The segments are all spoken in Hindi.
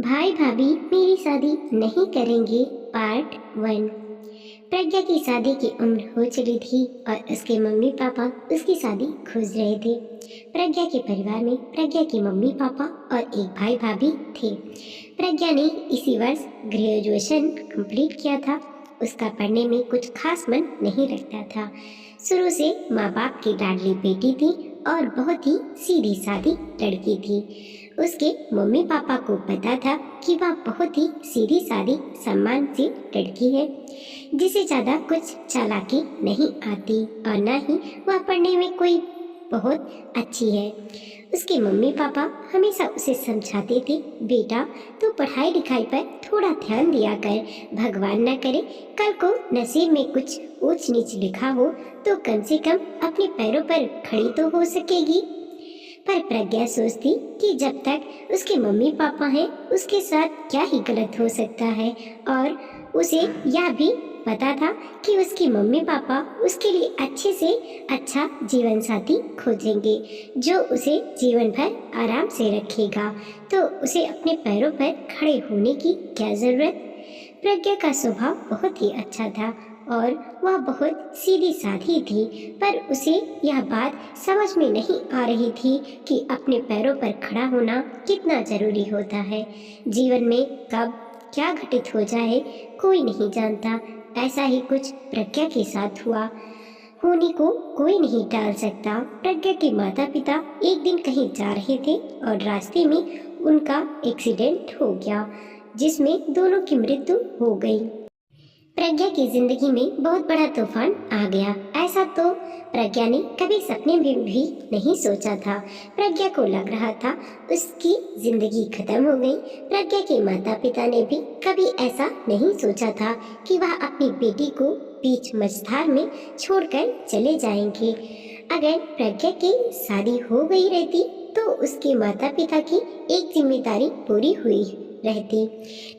भाई भाभी मेरी शादी नहीं करेंगे पार्ट 1। प्रज्ञा की शादी की उम्र हो चली थी और उसके मम्मी पापा उसकी शादी खोज रहे थे। प्रज्ञा के परिवार में प्रज्ञा के मम्मी पापा और एक भाई भाभी थे। प्रज्ञा ने इसी वर्ष ग्रेजुएशन कंप्लीट किया था। उसका पढ़ने में कुछ खास मन नहीं लगता था। शुरू से माँ बाप की लाडली बेटी थी और बहुत ही सीधी सादी लड़की थी। उसके मम्मी पापा को पता था कि वह बहुत ही सीधी सादी सम्मानशील लड़की है, जिसे ज़्यादा कुछ चालाकी नहीं आती और न ही वह पढ़ने में कोई बहुत अच्छी है। उसके मम्मी पापा हमेशा उसे समझाते थे, बेटा तू पढ़ाई लिखाई पर थोड़ा ध्यान दिया कर, भगवान न करे कल को नसीब में कुछ ऊंच नीच लिखा हो तो कम से कम अपने पैरों पर खड़ी तो हो सकेगी। पर प्रज्ञा सोचती कि जब तक उसके मम्मी पापा हैं उसके साथ क्या ही गलत हो सकता है, और उसे यह भी पता था कि उसकी मम्मी पापा उसके लिए अच्छे से अच्छा जीवन साथी खोजेंगे जो उसे जीवन भर आराम से रखेगा, तो उसे अपने पैरों पर खड़े होने की क्या जरूरत। प्रज्ञा का स्वभाव बहुत ही अच्छा था और वह बहुत सीधी साधी थी, पर उसे यह बात समझ में नहीं आ रही थी कि अपने पैरों पर खड़ा होना कितना जरूरी होता है। जीवन में कब क्या घटित हो जाए कोई नहीं जानता। ऐसा ही कुछ प्रज्ञा के साथ हुआ। होने को कोई नहीं टाल सकता। प्रज्ञा के माता पिता एक दिन कहीं जा रहे थे और रास्ते में उनका एक्सीडेंट हो गया, जिसमें दोनों की मृत्यु हो गई। प्रज्ञा की जिंदगी में बहुत बड़ा तूफान आ गया। ऐसा तो प्रज्ञा ने कभी सपने में भी नहीं सोचा था। प्रज्ञा को लग रहा था उसकी जिंदगी खत्म हो गई। प्रज्ञा के माता पिता ने भी कभी ऐसा नहीं सोचा था कि वह अपनी बेटी को बीच मझधार में छोड़कर चले जाएंगे। अगर प्रज्ञा की शादी हो गई रहती तो उसके माता पिता की एक जिम्मेदारी पूरी हुई रहती,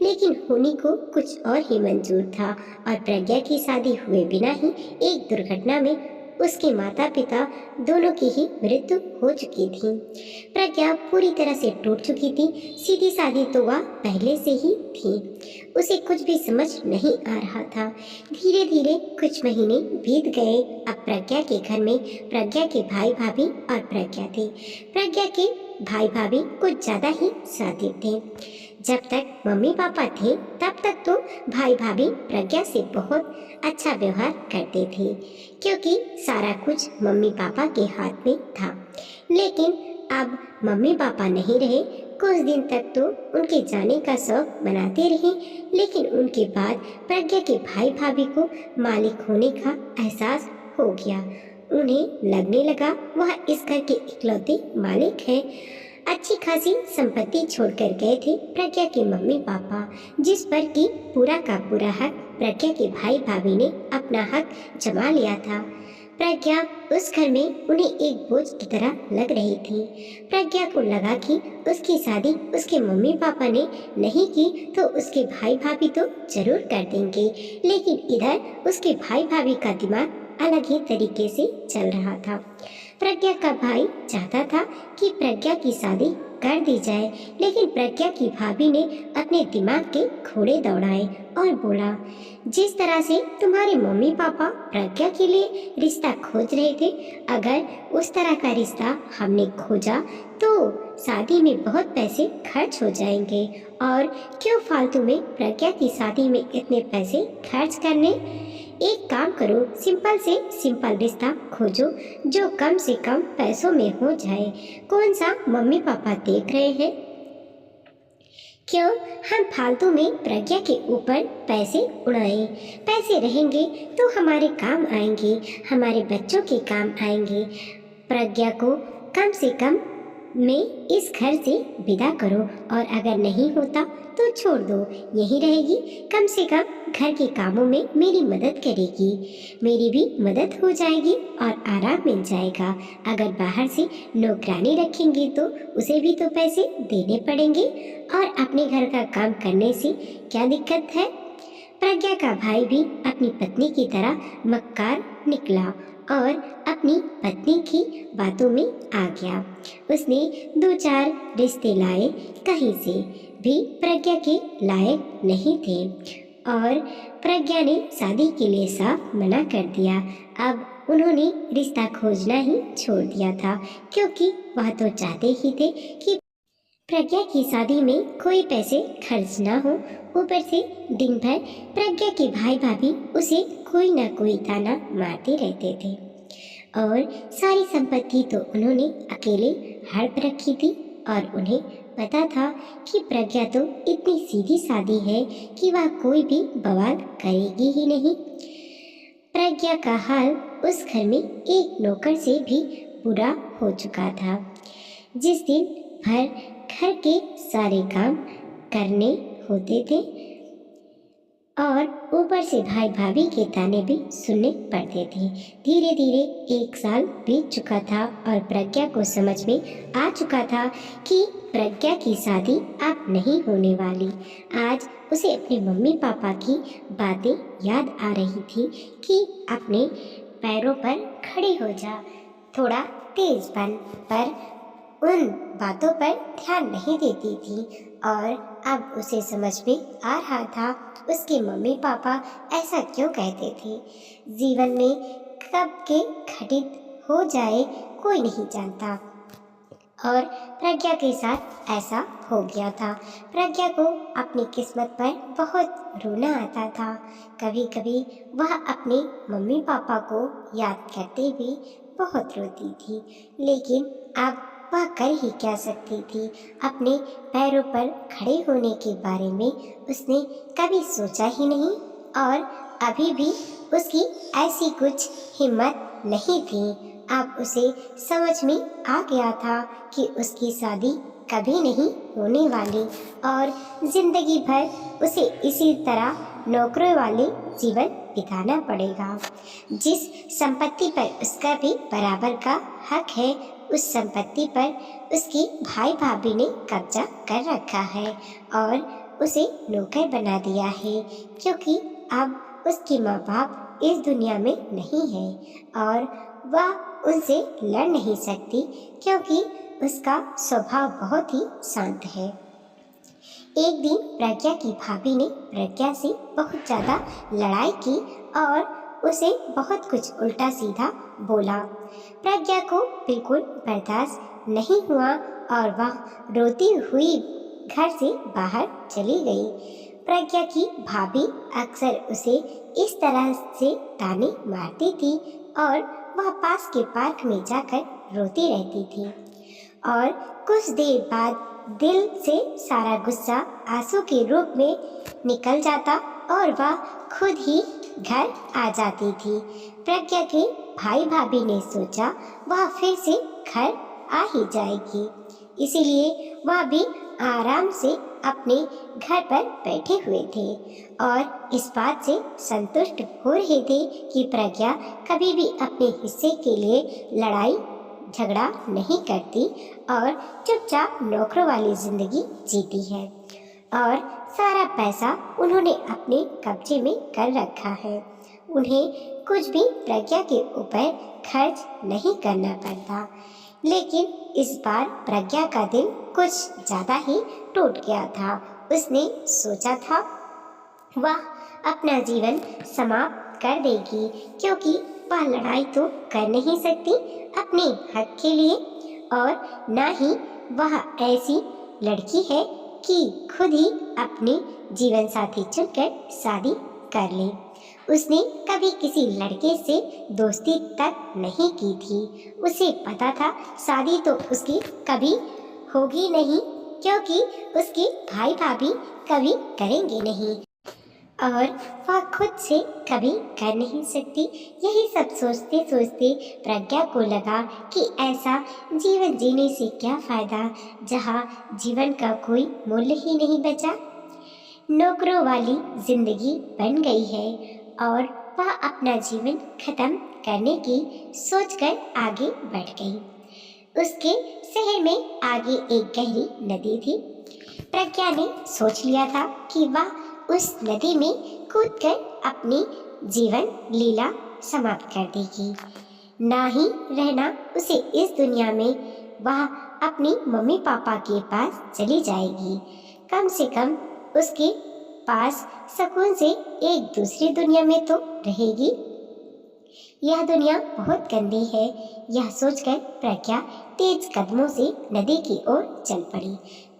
लेकिन होनी को कुछ और ही मंजूर था और प्रज्ञा की शादी हुए बिना ही एक दुर्घटना में उसके माता पिता दोनों की ही मृत्यु हो चुकी थी। प्रज्ञा पूरी तरह से टूट चुकी थी। सीधी सादी तो वह पहले से ही थी। उसे कुछ भी समझ नहीं आ रहा था। धीरे धीरे कुछ महीने बीत गए। अब प्रज्ञा के घर में प्रज्ञा के भाई भाभी और प्रज्ञा थे। प्रज्ञा के भाई भाभी कुछ ज्यादा ही शातिर थे। जब तक मम्मी पापा थे तब तक तो भाई भाभी प्रज्ञा से बहुत अच्छा व्यवहार करते थे, क्योंकि सारा कुछ मम्मी पापा के हाथ में था। लेकिन अब मम्मी पापा नहीं रहे। कुछ दिन तक तो उनके जाने का शौक मनाते रहे, लेकिन उनके बाद प्रज्ञा के भाई भाभी को मालिक होने का एहसास हो गया। उन्हें लगने लगा वह इस घर के इकलौते मालिक हैं। अच्छी खासी संपत्ति छोड़कर गए थे प्रज्ञा के मम्मी पापा, जिस पर कि पूरा का पूरा हक प्रज्ञा के भाई भाभी ने अपना हक जमा लिया था। प्रज्ञा उस घर में उन्हें एक बोझ की तरह लग रही थी। प्रज्ञा को लगा कि उसकी शादी उसके मम्मी पापा ने नहीं की तो उसके भाई भाभी तो जरूर कर देंगे, लेकिन इधर उसके भाई भाभी का दिमाग अलग ही तरीके से चल रहा था। प्रज्ञा का भाई चाहता था कि प्रज्ञा की शादी कर दी जाए, लेकिन प्रज्ञा की भाभी ने अपने दिमाग के घोड़े दौड़ाए और बोला, जिस तरह से तुम्हारे मम्मी पापा प्रज्ञा के लिए रिश्ता खोज रहे थे, अगर उस तरह का रिश्ता हमने खोजा तो शादी में बहुत पैसे खर्च हो जाएंगे, और क्यों फालतू में प्रज्ञा की शादी में इतने पैसे खर्च करने। एक काम करो, सिंपल से सिंपल रिश्ता खोजो जो कम से कम पैसों में हो जाए। कौन सा मम्मी पापा देख रहे हैं, क्यों हम फालतू में प्रज्ञा के ऊपर पैसे उड़ाएं। पैसे रहेंगे तो हमारे काम आएंगे, हमारे बच्चों के काम आएंगे। प्रज्ञा को कम से कम में इस घर से विदा करो, और अगर नहीं होता तो छोड़ दो, यही रहेगी, कम से कम घर के कामों में मेरी मदद करेगी, मेरी भी मदद हो जाएगी और आराम मिल जाएगा। अगर बाहर से नौकरानी रखेंगे तो उसे भी तो पैसे देने पड़ेंगे, और अपने घर का काम करने से क्या दिक्कत है। प्रज्ञा का भाई भी अपनी पत्नी की तरह मक्कार निकला और अपनी पत्नी की बातों में आ गया। उसने 2-4 रिश्ते लाए कहीं से, भी प्रज्ञा के लायक नहीं थे और प्रज्ञा ने शादी के लिए साफ मना कर दिया। अब उन्होंने रिश्ता खोजना ही छोड़ दिया था, क्योंकि वह तो चाहते ही थे कि प्रज्ञा की शादी में कोई पैसे खर्च ना हो। ऊपर से दिन भर प्रज्ञा के भाई भाभी उसे कोई ना कोई ताना मारते रहते थे और सारी संपत्ति तो उन्होंने अकेले हड़प रखी थी और उन्हें पता था कि प्रज्ञा तो इतनी सीधी सादी है कि वह कोई भी बवाल करेगी ही नहीं। प्रज्ञा का हाल उस घर में एक नौकर से भी बुरा हो चुका था। जिस दिन भर घर के सारे काम करने होते थे और ऊपर से भाई भाभी के ताने भी सुनने पड़ते थे। धीरे धीरे 1 साल बीत चुका था और प्रज्ञा को समझ में आ चुका था कि प्रज्ञा की शादी अब नहीं होने वाली। आज उसे अपने मम्मी पापा की बातें याद आ रही थी कि अपने पैरों पर खड़ी हो जा, थोड़ा तेज बन, पर उन बातों पर ध्यान नहीं देती थी और अब उसे समझ में आ रहा था उसके मम्मी पापा ऐसा क्यों कहते थे। जीवन में कब के घटित हो जाए कोई नहीं जानता और प्रज्ञा के साथ ऐसा हो गया था। प्रज्ञा को अपनी किस्मत पर बहुत रोना आता था। कभी कभी वह अपने मम्मी पापा को याद करते हुए बहुत रोती थी, लेकिन अब वह कर ही क्या सकती थी। अपने पैरों पर खड़े होने के बारे में उसने कभी सोचा ही नहीं और अभी भी उसकी ऐसी कुछ हिम्मत नहीं थी। अब उसे समझ में आ गया था कि उसकी शादी कभी नहीं होने वाली और जिंदगी भर उसे इसी तरह नौकरों वाले जीवन बिताना पड़ेगा। जिस संपत्ति पर उसका भी बराबर का हक है, उस संपत्ति पर उसके भाई भाभी ने कब्जा कर रखा है और उसे नौकर बना दिया है, क्योंकि अब उसके माँ बाप इस दुनिया में नहीं है और वह उनसे लड़ नहीं सकती, क्योंकि उसका स्वभाव बहुत ही शांत है। एक दिन प्रज्ञा की भाभी ने प्रज्ञा से बहुत ज़्यादा लड़ाई की और उसे बहुत कुछ उल्टा सीधा बोला। प्रज्ञा को बिल्कुल बर्दाश्त नहीं हुआ और वह रोती हुई घर से बाहर चली गई। प्रज्ञा की भाभी अक्सर उसे इस तरह से ताने मारती थी और वह पास के पार्क में जाकर रोती रहती थी और कुछ देर बाद दिल से सारा गुस्सा आंसू के रूप में निकल जाता और वह खुद ही घर आ जाती थी। प्रज्ञा के भाई भाभी ने सोचा वह फिर से घर आ ही जाएगी, इसीलिए वह भी आराम से अपने घर पर बैठे हुए थे और इस बात से संतुष्ट हो रहे थे कि प्रज्ञा कभी भी अपने हिस्से के लिए लड़ाई झगड़ा नहीं करती और चुपचाप नौकरों वाली जिंदगी जीती है और सारा पैसा उन्होंने अपने कब्जे में कर रखा है। उन्हें कुछ भी प्रज्ञा के ऊपर खर्च नहीं करना पड़ता। लेकिन इस बार प्रज्ञा का दिल कुछ ज़्यादा ही टूट गया था। उसने सोचा था वह अपना जीवन समाप्त कर देगी, क्योंकि वह लड़ाई तो कर नहीं सकती अपने हक के लिए और ना ही वह ऐसी लड़की है कि खुद ही अपने जीवन साथी चुनकर शादी कर ले। उसने कभी किसी लड़के से दोस्ती तक नहीं की थी। उसे पता था शादी तो उसकी कभी होगी नहीं, क्योंकि उसके भाई भाभी कभी करेंगे नहीं और वह खुद से कभी कर नहीं सकती। यही सब सोचते सोचते प्रज्ञा को लगा कि ऐसा जीवन जीने से क्या फ़ायदा जहाँ जीवन का कोई मूल्य ही नहीं बचा। नौकरों वाली जिंदगी बन गई है और वह अपना जीवन खत्म करने की सोचकर आगे बढ़ गई। उसके शहर में आगे एक गहरी नदी थी। प्रज्ञा ने सोच लिया था कि वह उस नदी में कूदकर अपनी जीवन लीला समाप्त कर देगी। ना ही रहना उसे इस दुनिया में, वह अपनी मम्मी पापा के पास चली जाएगी। कम से कम उसके पास सुकून से एक दूसरी दुनिया में तो रहेगी। यह दुनिया बहुत गंदी है, यह सोचकर प्रज्ञा तेज कदमों से नदी की ओर चल पड़ी।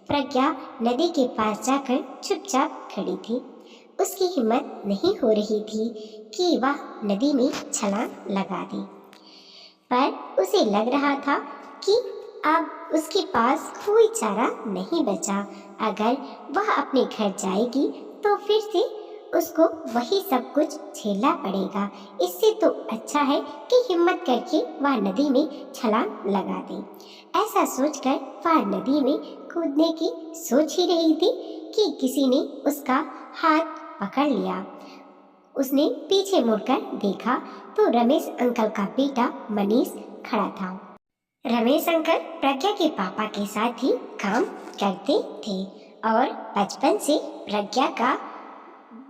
प्रज्ञा नदी के पास जाकर चुपचाप खड़ी थी। उसकी हिम्मत नहीं हो रही थी कि वह नदी में छलांग लगा दे, पर उसे लग रहा था कि अब उसके पास कोई चारा नहीं बचा। अगर वह अपने घर जाएगी तो फिर से उसको वही सब कुछ झेलना पड़ेगा। इससे तो अच्छा है कि हिम्मत करके वह नदी में छलांग लगा दे। ऐसा सोचकर वह नदी में कूदने की सोच ही रही थी कि किसी ने उसका हाथ पकड़ लिया। उसने पीछे मुड़कर देखा तो रमेश अंकल का बेटा मनीष खड़ा था। रमेश अंकल प्रज्ञा के पापा के साथ ही काम करते थे और बचपन से प्रज्ञा का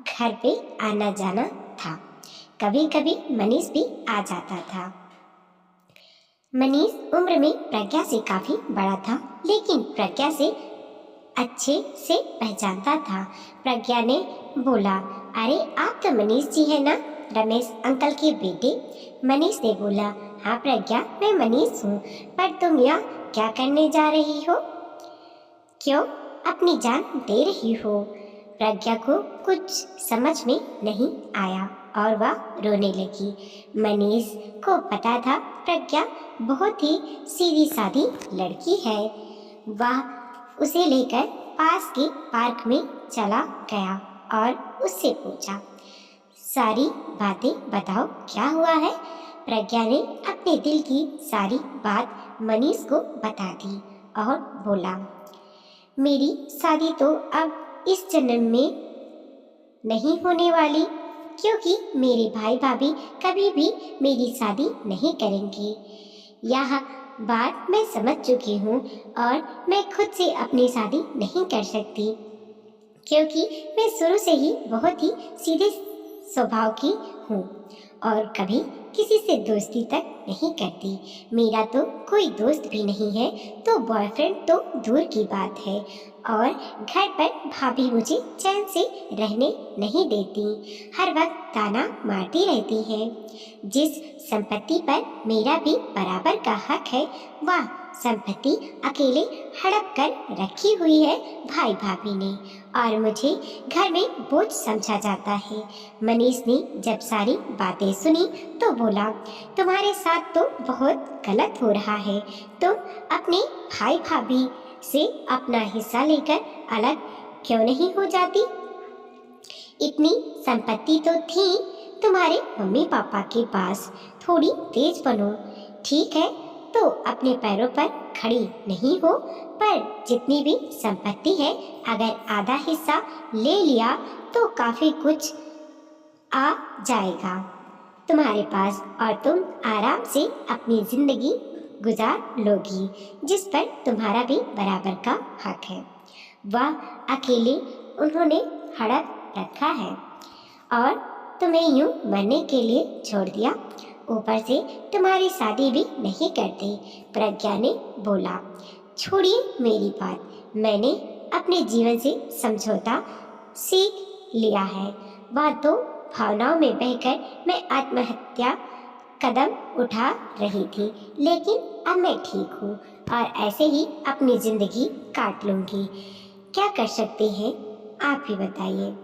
घर पे आना जाना था। कभी कभी मनीष भी आ जाता था। मनीष उम्र में प्रज्ञा से काफी बड़ा था, लेकिन प्रज्ञा से अच्छे से पहचानता था। प्रज्ञा ने बोला, अरे आप तो मनीष जी है ना, रमेश अंकल के बेटे। मनीष ने बोला, हाँ प्रज्ञा, मैं मनीष हूँ, पर तुम यहाँ क्या करने जा रही हो? क्यों अपनी जान दे रही हो? प्रज्ञा को कुछ समझ में नहीं आया और वह रोने लगी। मनीष को पता था प्रज्ञा बहुत ही सीधी सादी लड़की है। वह उसे लेकर पास के पार्क में चला गया और उससे पूछा, सारी बातें बताओ, क्या हुआ है? प्रज्ञा ने अपने दिल की सारी बात मनीष को बता दी और बोला, मेरी शादी तो अब इस जन्म में नहीं होने वाली, क्योंकि मेरे भाई भाभी कभी भी मेरी शादी नहीं करेंगे। यह बात मैं समझ चुकी हूँ और मैं खुद से अपनी शादी नहीं कर सकती, क्योंकि मैं शुरू से ही बहुत ही सीधे स्वभाव की हूँ और कभी किसी से दोस्ती तक नहीं करती। मेरा तो कोई दोस्त भी नहीं है, तो बॉयफ्रेंड तो दूर की बात है। और घर पर भाभी मुझे चैन से रहने नहीं देती, हर वक्त ताना मारती रहती है। जिस संपत्ति पर मेरा भी बराबर का हक है, वह संपत्ति अकेले हड़प कर रखी हुई है भाई भाभी ने, और मुझे घर में बोझ समझा जाता है। मनीष ने जब सारी बातें सुनी तो बोला, तुम्हारे साथ तो बहुत गलत हो रहा है। तुम अपने भाई भाभी से अपना हिस्सा लेकर अलग क्यों नहीं हो जाती? इतनी संपत्ति तो थी तुम्हारे मम्मी पापा के पास, थोड़ी तेज बनो। ठीक है, तो अपने पैरों पर खड़ी नहीं हो, पर जितनी भी संपत्ति है, अगर आधा हिस्सा ले लिया तो काफी कुछ आ जाएगा तुम्हारे पास और तुम आराम से अपनी जिंदगी गुजार लोगी, जिस पर तुम्हारा भी बराबर का हक है। वह अकेले उन्होंने हड़प रखा है और तुम्हें यूं मरने के लिए छोड़ दिया, ऊपर से तुम्हारी शादी भी नहीं करते। प्रज्ञा ने बोला, छोड़िए मेरी बात, मैंने अपने जीवन से समझौता सीख लिया है। वह तो भावनाओं में बहकर मैं आत्महत्या कदम उठा रही थी, लेकिन अब मैं ठीक हूँ और ऐसे ही अपनी जिंदगी काट लूँगी। क्या कर सकते हैं, आप ही बताइए।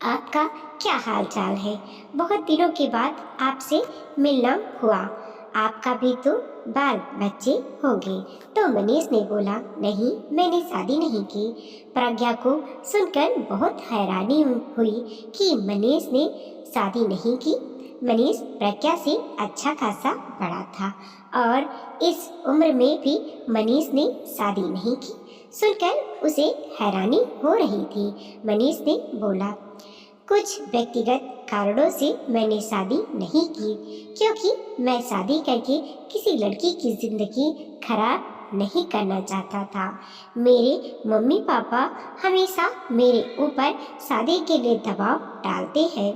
आपका क्या हाल चाल है? बहुत दिनों के बाद आपसे मिलना हुआ। आपका भी तो बाल बच्चे होंगे। तो मनीष ने बोला, नहीं, मैंने शादी नहीं की। प्रज्ञा को सुनकर बहुत हैरानी हुई कि मनीष ने शादी नहीं की। मनीष प्रज्ञा से अच्छा खासा बड़ा था और इस उम्र में भी मनीष ने शादी नहीं की। सुनकर उसे हैरानी हो रही थी। मनीष ने बोला, कुछ व्यक्तिगत कारणों से मैंने शादी नहीं की, क्योंकि मैं शादी करके किसी लड़की की जिंदगी खराब नहीं करना चाहता था। मेरे मम्मी पापा हमेशा मेरे ऊपर शादी के लिए दबाव डालते हैं,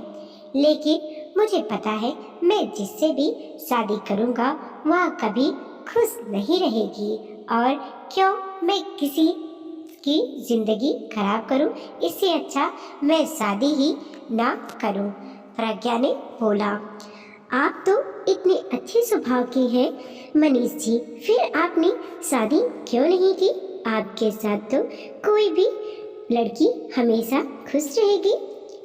लेकिन मुझे पता है मैं जिससे भी शादी करूँगा वह कभी खुश नहीं रहेगी। और क्यों मैं किसी की जिंदगी खराब करूं, इससे अच्छा मैं शादी ही ना करूं। प्रज्ञा ने बोला। आप तो इतने अच्छे स्वभाव की हैं मनीष जी, फिर आपने शादी क्यों नहीं की? आपके साथ तो कोई भी लड़की हमेशा खुश रहेगी।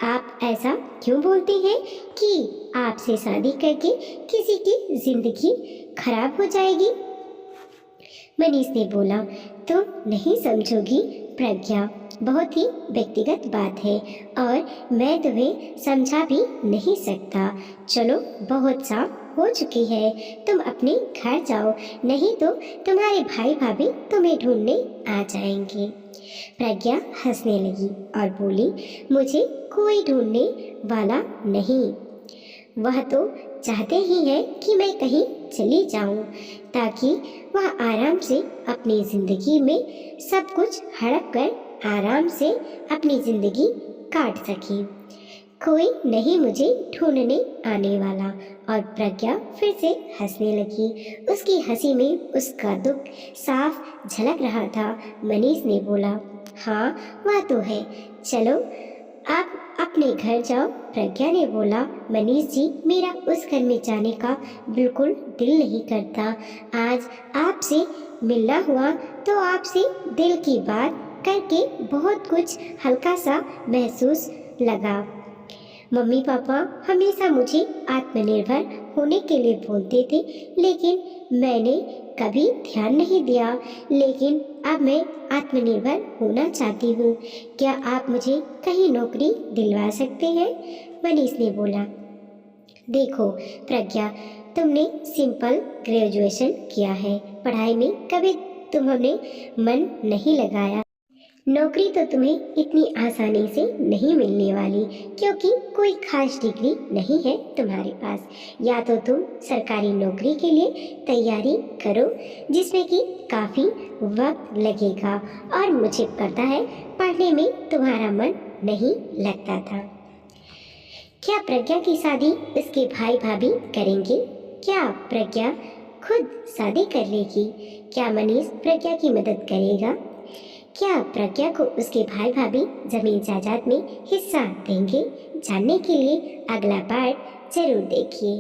आप ऐसा क्यों बोलते हैं कि आपसे शादी करके किसी की जिंदगी खराब हो जाएगी? मनीष ने बोला, तुम नहीं समझोगी प्रज्ञा, बहुत ही व्यक्तिगत बात है और मैं तुम्हें समझा भी नहीं सकता। चलो बहुत सा हो चुकी है, तुम अपने घर जाओ, नहीं तो तुम्हारे भाई भाभी तुम्हें ढूंढने आ जाएंगे। प्रज्ञा हंसने लगी और बोली, मुझे कोई ढूंढने वाला नहीं। वह तो चाहते ही है कि मैं कहीं चली जाऊं ताकि वह आराम से अपनी जिंदगी में सब कुछ हड़प कर आराम से अपनी जिंदगी काट सके। कोई नहीं मुझे ढूंढने आने वाला। और प्रज्ञा फिर से हंसने लगी। उसकी हंसी में उसका दुख साफ झलक रहा था। मनीष ने बोला, हाँ वह तो है, चलो आप अपने घर जाओ। प्रज्ञा ने बोला, मनीष जी मेरा उस घर में जाने का बिल्कुल दिल नहीं करता। आज आपसे मिलना हुआ तो आपसे दिल की बात करके बहुत कुछ हल्का सा महसूस लगा। मम्मी पापा हमेशा मुझे आत्मनिर्भर होने के लिए बोलते थे, लेकिन मैंने कभी ध्यान नहीं दिया। लेकिन अब मैं आत्मनिर्भर होना चाहती हूँ। क्या आप मुझे कहीं नौकरी दिलवा सकते हैं? मनीष ने बोला, देखो प्रज्ञा, तुमने सिंपल ग्रेजुएशन किया है, पढ़ाई में कभी तुमने मन नहीं लगाया। नौकरी तो तुम्हें इतनी आसानी से नहीं मिलने वाली, क्योंकि कोई खास डिग्री नहीं है तुम्हारे पास। या तो तुम सरकारी नौकरी के लिए तैयारी करो, जिसमें कि काफ़ी वक्त लगेगा, और मुझे पता है पढ़ने में तुम्हारा मन नहीं लगता था। क्या प्रज्ञा की शादी उसके भाई भाभी करेंगे? क्या प्रज्ञा खुद शादी कर लेगी? क्या मनीष प्रज्ञा की मदद करेगा? क्या प्रज्ञा को उसके भाई भाभी जमीन जायदाद में हिस्सा देंगे? जानने के लिए अगला पार्ट जरूर देखिए।